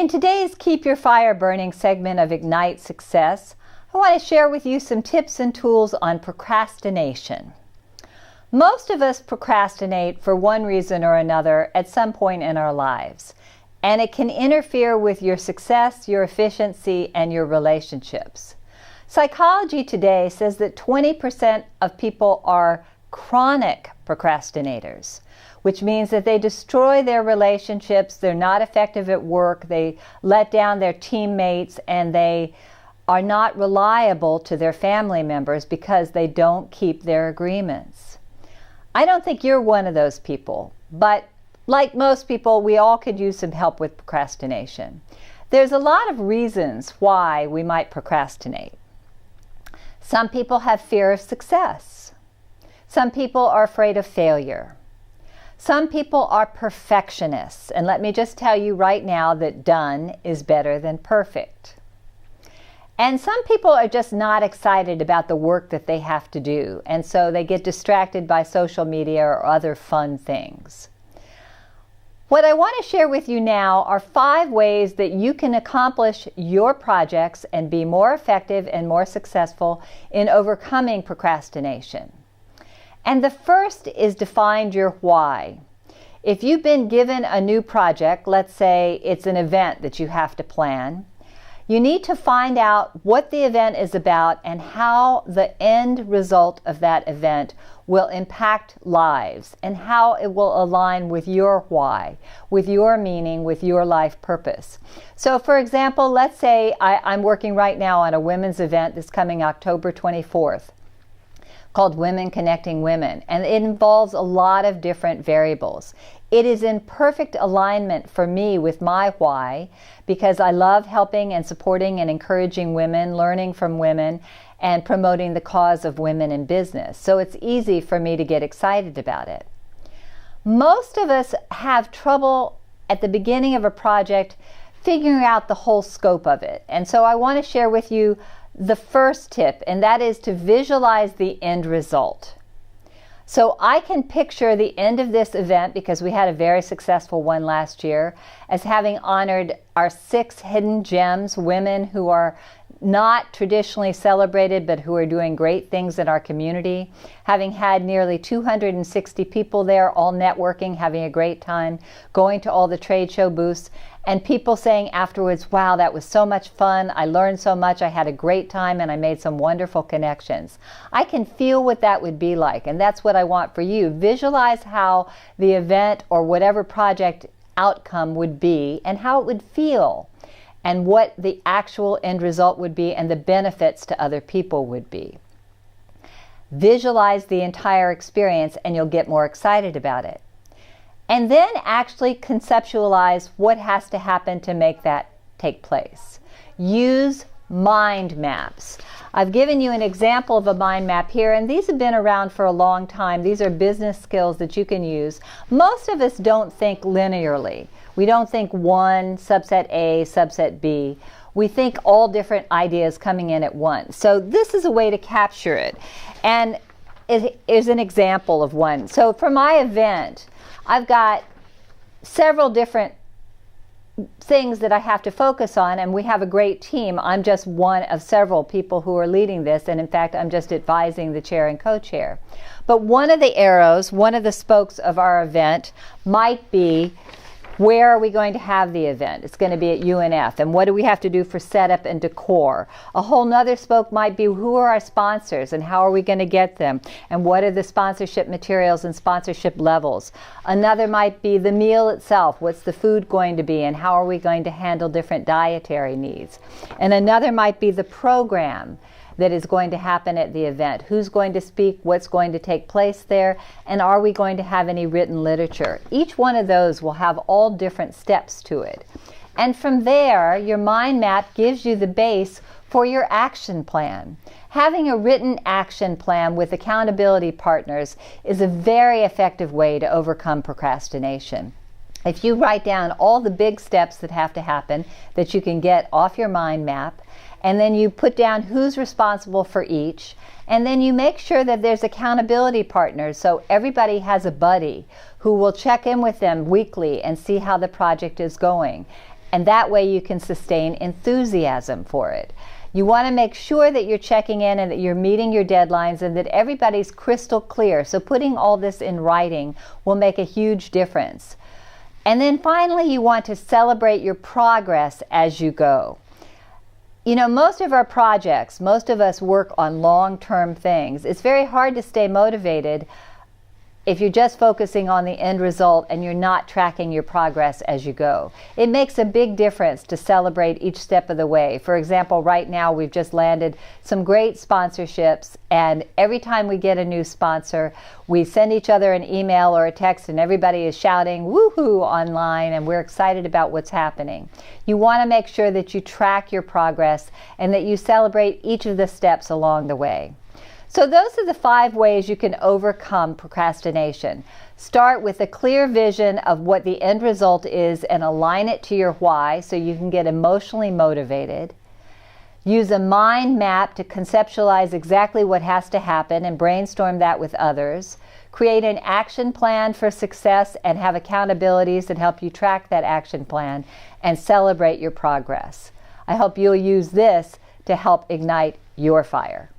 In today's Keep Your Fire Burning segment of Ignite Success, I want to share with you some tips and tools on procrastination. Most of us procrastinate for one reason or another at some point in our lives, and it can interfere with your success, your efficiency, and your relationships. Psychology today says that 20% of people are chronic procrastinators, which means that they destroy their relationships, they're not effective at work, they let down their teammates, and they are not reliable to their family members because they don't keep their agreements. I don't think you're one of those people, but like most people, we all could use some help with procrastination. There's a lot of reasons why we might procrastinate. Some people have fear of success. Some people are afraid of failure. Some people are perfectionists, and let me just tell you right now that done is better than perfect. And some people are just not excited about the work that they have to do, and so they get distracted by social media or other fun things. What I want to share with you now are 5 ways that you can accomplish your projects and be more effective and more successful in overcoming procrastination. And the first is to find your why. If you've been given a new project, let's say it's an event that you have to plan, you need to find out what the event is about and how the end result of that event will impact lives and how it will align with your why, with your meaning, with your life purpose. So for example, let's say I'm working right now on a women's event that's coming October 24th. Called Women Connecting Women, and it involves a lot of different variables. It is in perfect alignment for me with my why, because I love helping and supporting and encouraging women, learning from women, and promoting the cause of women in business. So it's easy for me to get excited about it. Most of us have trouble at the beginning of a project figuring out the whole scope of it. And so I want to share with you the first tip, and that is to visualize the end result. So I can picture the end of this event, because we had a very successful one last year, as having honored our 6 hidden gems, women who are not traditionally celebrated but who are doing great things in our community, having had nearly 260 people there, all networking, having a great time, going to all the trade show booths, and people saying afterwards, wow, that was so much fun, I learned so much, I had a great time, and I made some wonderful connections. I can feel what that would be like, and that's what I want for you. Visualize how the event or whatever project outcome would be and how it would feel, and what the actual end result would be and the benefits to other people would be. Visualize the entire experience and you'll get more excited about it. And then actually conceptualize what has to happen to make that take place. Use mind maps. I've given you an example of a mind map here, and these have been around for a long time. These are business skills that you can use. Most of us don't think linearly. We don't think 1, subset A, subset B. We think all different ideas coming in at once. So this is a way to capture it. And it is an example of one. So for my event, I've got several different things that I have to focus on, and we have a great team. I'm just one of several people who are leading this, and in fact I'm just advising the chair and co-chair. But one of the arrows, one of the spokes of our event might be, where are we going to have the event? It's going to be at UNF, and what do we have to do for setup and decor? A whole nother spoke might be, who are our sponsors and how are we going to get them? And what are the sponsorship materials and sponsorship levels? Another might be the meal itself. What's the food going to be and how are we going to handle different dietary needs? And another might be the program that is going to happen at the event. Who's going to speak? What's going to take place there? And are we going to have any written literature? Each one of those will have all different steps to it. And from there, your mind map gives you the base for your action plan. Having a written action plan with accountability partners is a very effective way to overcome procrastination. If you write down all the big steps that have to happen that you can get off your mind map, and then you put down who's responsible for each, and then you make sure that there's accountability partners, so everybody has a buddy who will check in with them weekly and see how the project is going. and that way you can sustain enthusiasm for it. You want to make sure that you're checking in and that you're meeting your deadlines and that everybody's crystal clear. So putting all this in writing will make a huge difference. And then finally, you want to celebrate your progress as you go. You know, most of our projects, most of us work on long-term things. It's very hard to stay motivated if you're just focusing on the end result and you're not tracking your progress as you go. It makes a big difference to celebrate each step of the way. For example, right now we've just landed some great sponsorships, and every time we get a new sponsor, we send each other an email or a text and everybody is shouting woohoo online, and we're excited about what's happening. You want to make sure that you track your progress and that you celebrate each of the steps along the way. So those are the 5 ways you can overcome procrastination. Start with a clear vision of what the end result is and align it to your why so you can get emotionally motivated. Use a mind map to conceptualize exactly what has to happen and brainstorm that with others. Create an action plan for success and have accountabilities that help you track that action plan and celebrate your progress. I hope you'll use this to help ignite your fire.